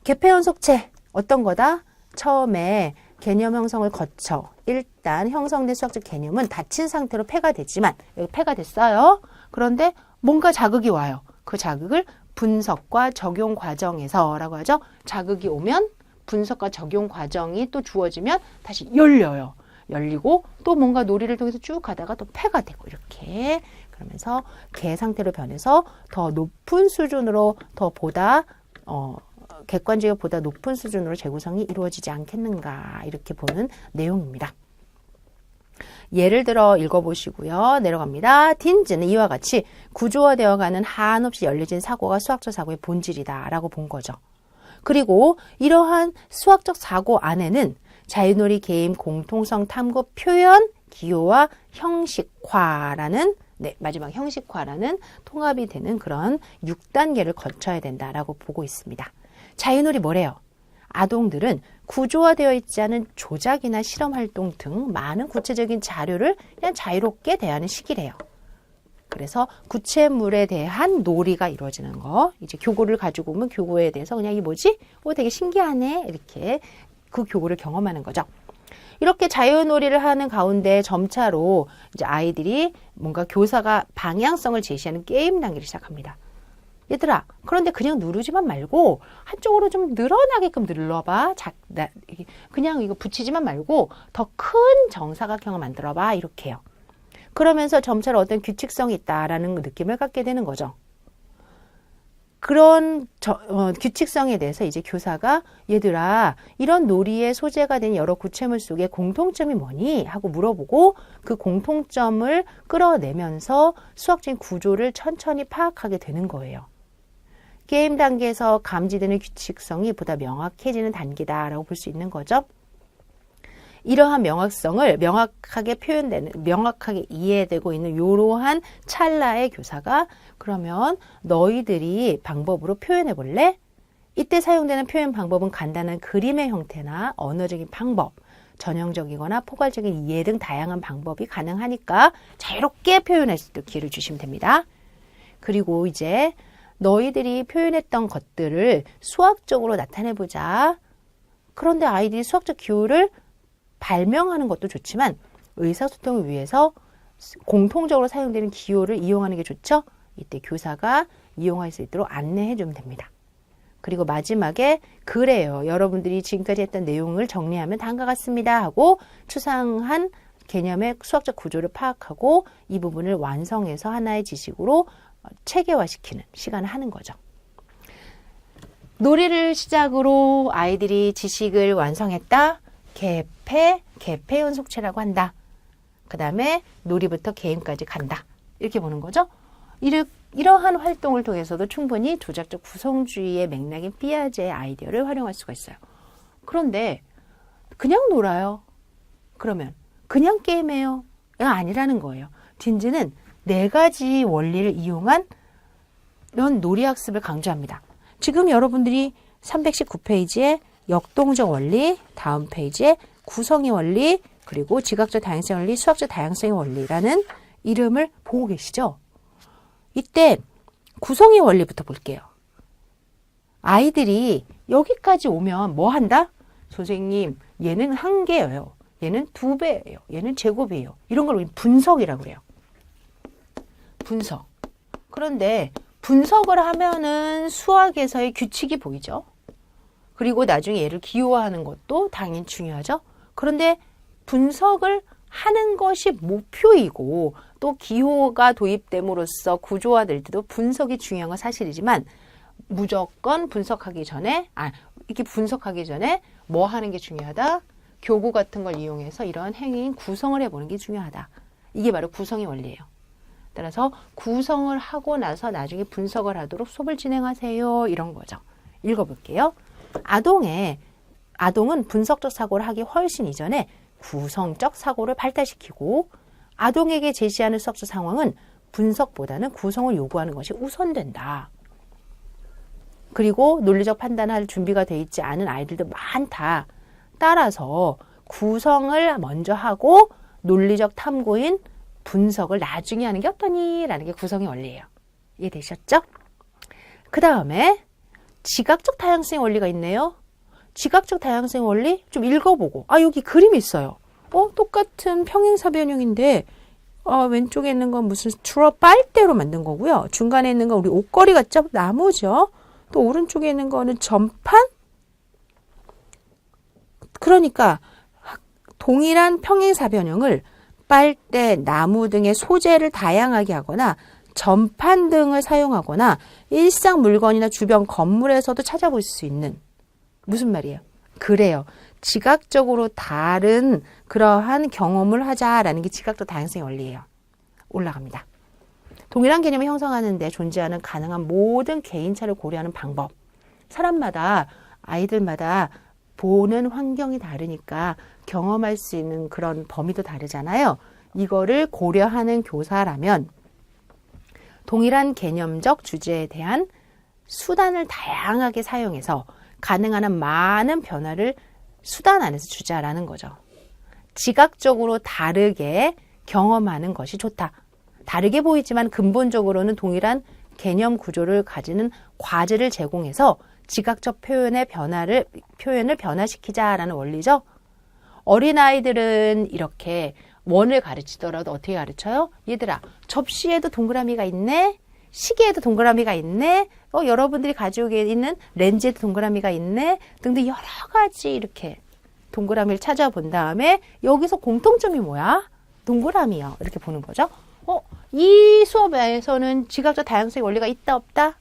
개폐 연속체 어떤 거다? 처음에 개념 형성을 거쳐 일단 형성된 수학적 개념은 닫힌 상태로 폐가 되지만 여기 폐가 됐어요. 그런데 뭔가 자극이 와요. 그 자극을 분석과 적용 과정에서 라고 하죠. 자극이 오면 분석과 적용 과정이 또 주어지면 다시 열려요. 열리고 또 뭔가 놀이를 통해서 쭉 가다가 또 폐가 되고 이렇게 그러면서 개 상태로 변해서 더 높은 수준으로 더 보다 객관적이고 보다 높은 수준으로 재구성이 이루어지지 않겠는가 이렇게 보는 내용입니다. 예를 들어 읽어보시고요. 내려갑니다. 딘즈는 이와 같이 구조화되어가는 한없이 열려진 사고가 수학적 사고의 본질이다 라고 본 거죠. 그리고 이러한 수학적 사고 안에는 자유놀이, 게임, 공통성, 탐구, 표현, 기호와 형식화라는 마지막 형식화라는 통합이 되는 그런 6단계를 거쳐야 된다라고 보고 있습니다. 자유놀이 뭐래요? 아동들은 구조화되어 있지 않은 조작이나 실험활동 등 많은 구체적인 자료를 그냥 자유롭게 대하는 시기래요. 그래서 구체물에 대한 놀이가 이루어지는 거. 이제 교구를 가지고 오면 교구에 대해서 그냥 이게 뭐지? 되게 신기하네. 이렇게 그 교구를 경험하는 거죠. 이렇게 자유놀이를 하는 가운데 점차로 이제 아이들이 뭔가 교사가 방향성을 제시하는 게임 단계를 시작합니다. 얘들아, 그런데 그냥 누르지만 말고 한쪽으로 좀 늘어나게끔 눌러봐. 그냥 이거 붙이지만 말고 더 큰 정사각형을 만들어봐. 이렇게 해요. 그러면서 점차로 어떤 규칙성이 있다라는 느낌을 갖게 되는 거죠. 그런 규칙성에 대해서 이제 교사가 얘들아 이런 놀이의 소재가 된 여러 구체물 속에 공통점이 뭐니? 하고 물어보고 그 공통점을 끌어내면서 수학적인 구조를 천천히 파악하게 되는 거예요. 게임 단계에서 감지되는 규칙성이 보다 명확해지는 단계다라고 볼 수 있는 거죠. 이러한 명확성을 명확하게 이해되고 있는 이러한 찰나의 교사가 그러면 너희들이 방법으로 표현해 볼래? 이때 사용되는 표현 방법은 간단한 그림의 형태나 언어적인 방법, 전형적이거나 포괄적인 이해 등 다양한 방법이 가능하니까 자유롭게 표현할 수 있도록 기회를 주시면 됩니다. 그리고 이제 너희들이 표현했던 것들을 수학적으로 나타내보자. 그런데 아이들이 수학적 기호를 발명하는 것도 좋지만 의사소통을 위해서 공통적으로 사용되는 기호를 이용하는 게 좋죠. 이때 교사가 이용할 수 있도록 안내해 주면 됩니다. 그리고 마지막에 그래요. 여러분들이 지금까지 했던 내용을 정리하면 다음과 같습니다 하고 추상한 개념의 수학적 구조를 파악하고 이 부분을 완성해서 하나의 지식으로 체계화시키는 시간을 하는 거죠. 놀이를 시작으로 아이들이 지식을 완성했다. 개폐 연속체라고 한다. 그 다음에 놀이부터 게임까지 간다. 이렇게 보는 거죠. 이러한 활동을 통해서도 충분히 조작적 구성주의의 맥락인 피아제의 아이디어를 활용할 수가 있어요. 그런데 그냥 놀아요. 그러면 그냥 게임해요. 이거 아니라는 거예요. 딘즈는 4가지 원리를 이용한 이런 놀이학습을 강조합니다. 지금 여러분들이 319페이지에 역동적 원리, 다음 페이지에 구성의 원리, 그리고 지각적 다양성의 원리, 수학적 다양성의 원리라는 이름을 보고 계시죠? 이때 구성의 원리부터 볼게요. 아이들이 여기까지 오면 뭐 한다? 선생님, 얘는 1개예요. 얘는 2배예요. 얘는 제곱이에요. 이런 걸 우리 분석이라고 그래요. 분석. 그런데 분석을 하면은 수학에서의 규칙이 보이죠? 그리고 나중에 얘를 기호화하는 것도 당연히 중요하죠. 그런데 분석을 하는 것이 목표이고 또 기호가 도입됨으로써 구조화될 때도 분석이 중요한 건 사실이지만 무조건 분석하기 전에 이렇게 분석하기 전에 뭐 하는 게 중요하다? 교구 같은 걸 이용해서 이러한 행위인 구성을 해보는 게 중요하다. 이게 바로 구성의 원리예요. 따라서 구성을 하고 나서 나중에 분석을 하도록 수업을 진행하세요. 이런 거죠. 읽어볼게요. 아동은 분석적 사고를 하기 훨씬 이전에 구성적 사고를 발달시키고 아동에게 제시하는 수학적 상황은 분석보다는 구성을 요구하는 것이 우선된다. 그리고 논리적 판단할 준비가 돼 있지 않은 아이들도 많다. 따라서 구성을 먼저 하고 논리적 탐구인 분석을 나중에 하는 게 어떠니? 라는 게 구성의 원리예요. 이해되셨죠? 그 다음에 지각적 다양성의 원리가 있네요. 지각적 다양성의 원리 좀 읽어보고, 여기 그림이 있어요. 똑같은 평행사변형인데 왼쪽에 있는 건 무슨 주로 빨대로 만든 거고요. 중간에 있는 건 우리 옷걸이 같죠? 나무죠. 또 오른쪽에 있는 거는 전판? 그러니까 동일한 평행사변형을 빨대, 나무 등의 소재를 다양하게 하거나 전판 등을 사용하거나 일상 물건이나 주변 건물에서도 찾아볼 수 있는, 무슨 말이에요? 그래요. 지각적으로 다른 그러한 경험을 하자라는 게 지각적 다양성의 원리예요. 올라갑니다. 동일한 개념을 형성하는 데 존재하는 가능한 모든 개인차를 고려하는 방법. 사람마다, 아이들마다 보는 환경이 다르니까 경험할 수 있는 그런 범위도 다르잖아요. 이거를 고려하는 교사라면 동일한 개념적 주제에 대한 수단을 다양하게 사용해서 가능한 한 많은 변화를 수단 안에서 주자라는 거죠. 지각적으로 다르게 경험하는 것이 좋다. 다르게 보이지만 근본적으로는 동일한 개념 구조를 가지는 과제를 제공해서 지각적 표현을 변화시키자라는 원리죠. 어린아이들은 이렇게 원을 가르치더라도 어떻게 가르쳐요? 얘들아, 접시에도 동그라미가 있네. 시계에도 동그라미가 있네. 여러분들이 가지고 있는 렌즈에도 동그라미가 있네. 등등 여러 가지 이렇게 동그라미를 찾아본 다음에 여기서 공통점이 뭐야? 동그라미요. 이렇게 보는 거죠. 이 수업에서는 지각적 다양성의 원리가 있다, 없다?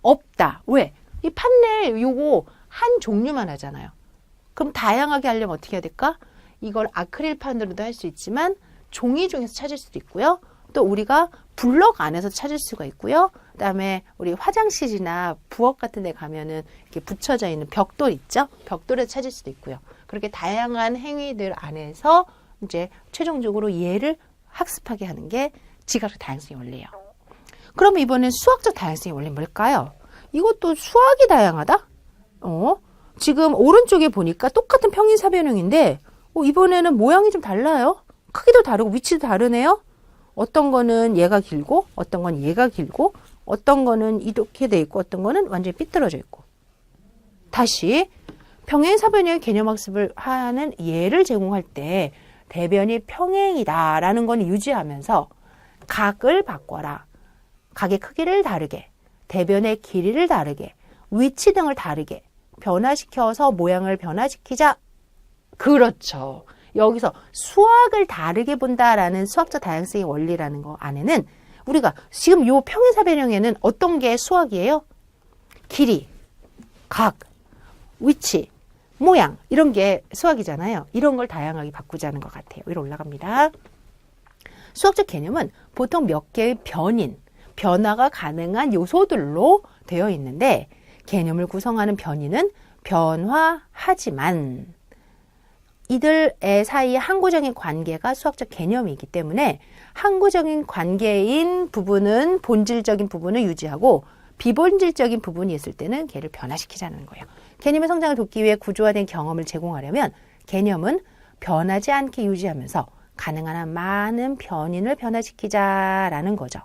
없다. 왜? 이 판넬 요거 한 종류만 하잖아요. 그럼 다양하게 하려면 어떻게 해야 될까? 이걸 아크릴판으로도 할 수 있지만 종이 중에서 찾을 수도 있고요. 또 우리가 블럭 안에서 찾을 수가 있고요. 그다음에 우리 화장실이나 부엌 같은 데 가면은 이렇게 붙여져 있는 벽돌 있죠? 벽돌에서 찾을 수도 있고요. 그렇게 다양한 행위들 안에서 이제 최종적으로 얘를 학습하게 하는 게 지각적 다양성의 원리예요. 그럼 이번엔 수학적 다양성의 원리는 뭘까요? 이것도 수학이 다양하다? 지금 오른쪽에 보니까 똑같은 평행사변형인데 이번에는 모양이 좀 달라요. 크기도 다르고 위치도 다르네요. 어떤 거는 얘가 길고 어떤 건 얘가 길고 어떤 거는 이렇게 돼 있고 어떤 거는 완전히 삐뚤어져 있고. 다시 평행사변형의 개념학습을 하는 예를 제공할 때 대변이 평행이다라는 건 유지하면서 각을 바꿔라. 각의 크기를 다르게, 대변의 길이를 다르게, 위치 등을 다르게 변화시켜서 모양을 변화시키자. 그렇죠. 여기서 수학을 다르게 본다라는 수학적 다양성의 원리라는 거 안에는 우리가 지금 요 평행사변형에는 어떤 게 수학이에요? 길이, 각, 위치, 모양 이런 게 수학이잖아요. 이런 걸 다양하게 바꾸자는 것 같아요. 위로 올라갑니다. 수학적 개념은 보통 몇 개의 변화가 가능한 요소들로 되어 있는데 개념을 구성하는 변이는 변화하지만 이들의 사이의 항구적인 관계가 수학적 개념이기 때문에 항구적인 관계인 부분은 본질적인 부분을 유지하고 비본질적인 부분이 있을 때는 걔를 변화시키자는 거예요. 개념의 성장을 돕기 위해 구조화된 경험을 제공하려면 개념은 변하지 않게 유지하면서 가능한 한 많은 변인을 변화시키자라는 거죠.